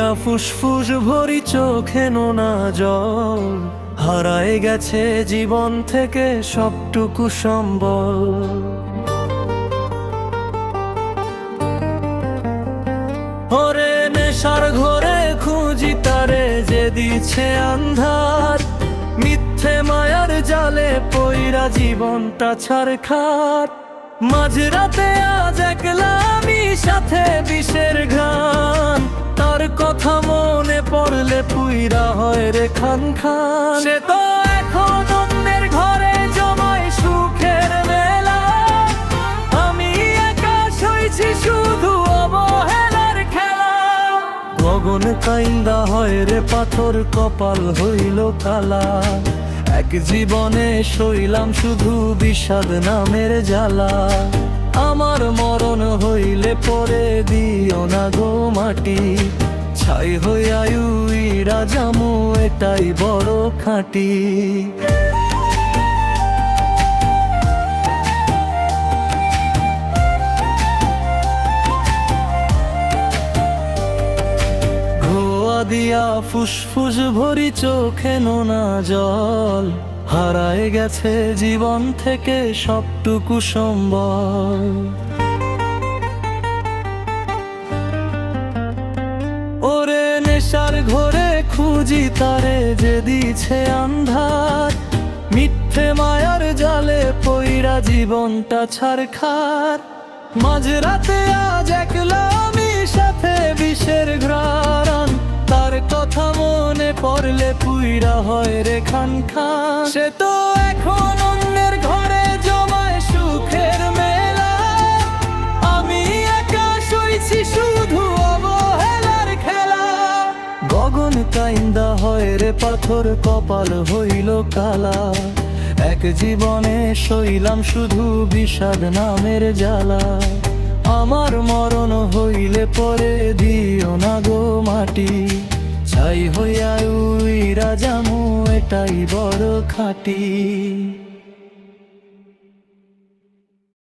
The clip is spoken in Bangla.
দিয়া ফুসফুস ভরি চোখে নোনা জল, হারায় গেছে জীবন থেকে সবটুকু সম্বল। ওরে নেশার ঘরে খুঁজি তারে যে দিছে আন্ধার, মিথ্যে মায়ার জালে পইরা জীবনটা ছারখার। মাঝরাতে আজ একলা আমি সাথে বিষের ঘ্রাণ, তার কথা মনে পড়লে পুইরা হয় রে খান খান। সে তো এখন অন্যের ঘরে জমায় সুখের মেলা, আমি একা সইছি শুধু অবহেলার খেলা। গগন কাইন্দা হয় রে পাথর, কপাল হইল কালা। এক জীবনে সইলাম শুধু বিষাদ নামের জ্বালা। আমার মরণ হইলে পরে দিও না গো মাটি, ছাই হইয়া উইরা যামু এটাই বড় খাঁটি। ধোয়া দিয়া ফুসফুস ভরি চোখে নোনা জল, হারায় গেছে জীবন থেকে সবটুকু সম্বল। ওরে নেশার ঘরে খুঁজি তারে যে দিছে আন্ধার, মিথ্যে মায়ার জালে পইরা জীবনটা ছারখার। মাঝরাতে আজ একলা আমি সাথে বিষের ঘ্রাণ, তার কথা মনে পড়লে পুইরা হয় রে খান খান। সে তো এখন অন্যের ঘরে জমায় সুখের মেলা, আমি একা সইছি শুধু অবহেলার খেলা। গগন কাইন্দা হয় রে পাথর, কপাল হইল কালা। এক জীবনে সইলাম শুধু বিষাদ নামের জ্বালা। আমার মরণ হইলে পরে দিও না গো মাটি, ছাই হইয়া উইরা যামু এটাই বড় খাঁটি।